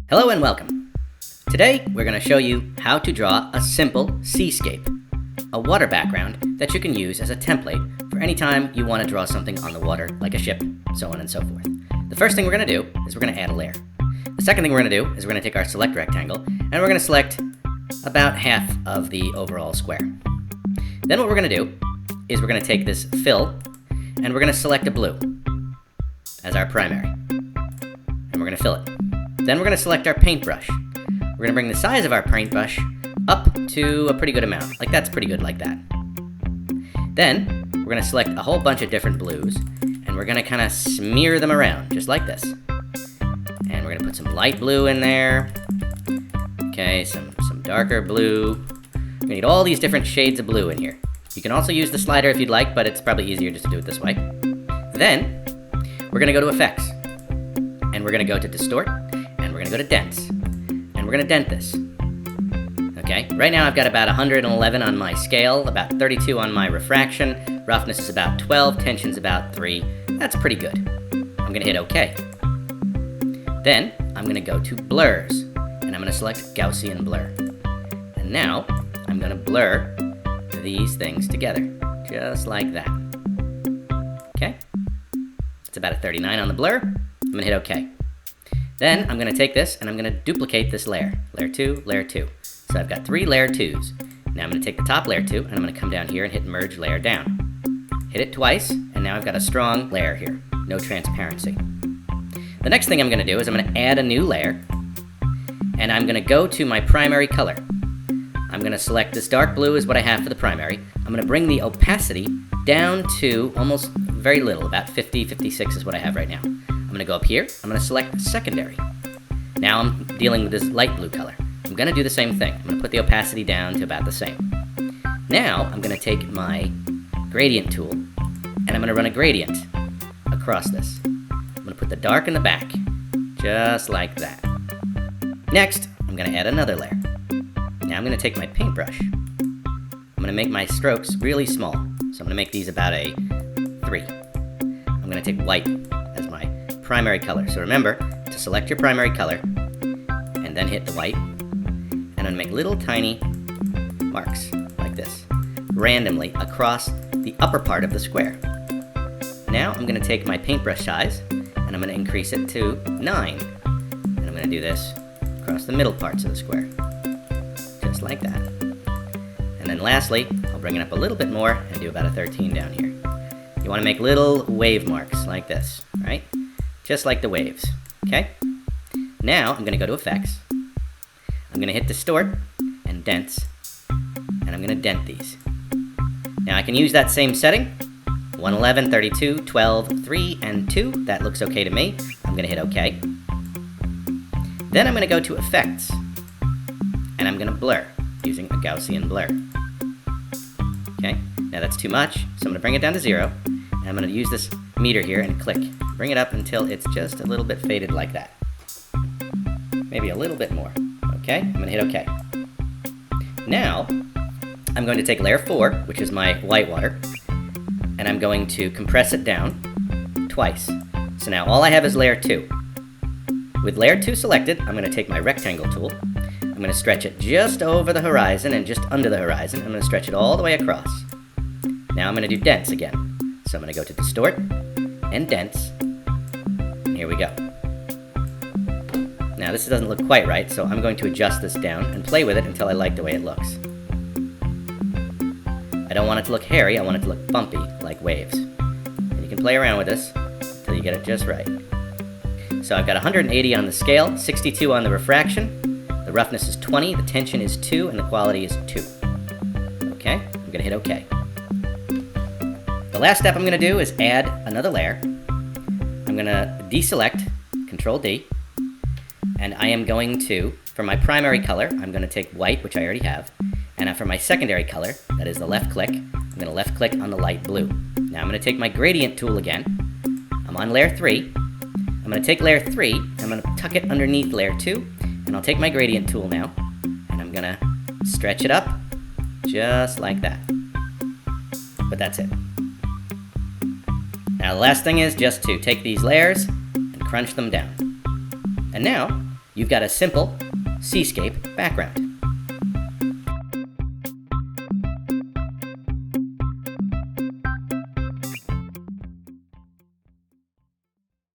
Hello and welcome. Today we're going to show you how to draw a simple seascape, a water background that you can use as a template for any time you want to draw something on the water like a ship, so on and so forth. The first thing we're going to do is we're going to add a layer. The second thing we're going to do is we're going to take our select rectangle and we're going to select about half of the overall square. Then what we're going to do is we're going to take this fill and we're going to select a blue as our primary. And we're going to fill it. Then we're going to select our paintbrush. We're going to bring the size of our paintbrush up to a pretty good amount. Like that's pretty good like that. Then we're going to select a whole bunch of different blues and we're going to kind of smear them around just like this. And we're going to put some light blue in there. Okay, some darker blue. We need all these different shades of blue in here. You can also use the slider if you'd like, but it's probably easier just to do it this way. Then we're going to go to Effects and we're going to go to Distort. We're going to go to Dents, and we're going to dent this. Okay, right now I've got about 111 on my scale, about 32 on my refraction, roughness is about 12, tension's about 3. That's pretty good. I'm going to hit OK. Then I'm going to go to Blurs, and I'm going to select Gaussian Blur. And now I'm going to blur these things together, just like that. Okay, it's about a 39 on the blur. I'm going to hit OK. Then I'm going to take this and I'm going to duplicate this layer. Layer 2, Layer 2. So I've got 3 Layer 2s. Now I'm going to take the top Layer 2 and I'm going to come down here and hit Merge Layer Down. Hit it twice and now I've got a strong layer here. No transparency. The next thing I'm going to do is I'm going to add a new layer and I'm going to go to my primary color. I'm going to select this dark blue is what I have for the primary. I'm going to bring the opacity down to almost very little, about 50, 56 is what I have right now. I'm going to go up here, I'm going to select secondary. Now I'm dealing with this light blue color. I'm going to do the same thing. I'm going to put the opacity down to about the same. Now I'm going to take my gradient tool and I'm going to run a gradient across this. I'm going to put the dark in the back, just like that. Next, I'm going to add another layer. Now I'm going to take my paintbrush. I'm going to make my strokes really small. So I'm going to make these about a 3. I'm going to take white as my primary color. So remember to select your primary color and then hit the white. And I'm going to make little tiny marks like this randomly across the upper part of the square. Now I'm going to take my paintbrush size and I'm going to increase it to 9. And I'm going to do this across the middle parts of the square. Just like that. And then lastly, I'll bring it up a little bit more and do about a 13 down here. You want to make little wave marks like this, right? Just like the waves, okay? Now I'm going to go to Effects. I'm going to hit Distort and Dents, and I'm going to dent these. Now I can use that same setting, 111, 32, 12, 3, and 2. That looks okay to me. I'm going to hit OK. Then I'm going to go to Effects, and I'm going to blur using a Gaussian blur. Okay, now that's too much, so I'm going to bring it down to 0, and I'm going to use this meter here and click. Bring it up until it's just a little bit faded like that. Maybe a little bit more. Okay, I'm going to hit OK. Now, I'm going to take layer 4, which is my white water, and I'm going to compress it down twice. So now all I have is layer 2. With layer 2 selected, I'm going to take my rectangle tool. I'm going to stretch it just over the horizon and just under the horizon. I'm going to stretch it all the way across. Now I'm going to do dents again. So I'm going to go to Distort and Dents. And here we go. Now this doesn't look quite right, so I'm going to adjust this down and play with it until I like the way it looks. I don't want it to look hairy, I want it to look bumpy, like waves. And you can play around with this until you get it just right. So I've got 180 on the scale, 62 on the refraction, the roughness is 20, the tension is 2, and the quality is 2. Okay, I'm going to hit OK. The last step I'm going to do is add another layer. I'm going to deselect, Control D, and I am going to, for my primary color, I'm going to take white, which I already have, and for my secondary color, that is the left click, I'm going to left click on the light blue. Now I'm going to take my gradient tool again. I'm on layer 3. I'm going to take layer 3, I'm going to tuck it underneath layer 2, and I'll take my gradient tool now, and I'm going to stretch it up, just like that. But that's it. Now the last thing is just to take these layers and crunch them down. And now you've got a simple seascape background.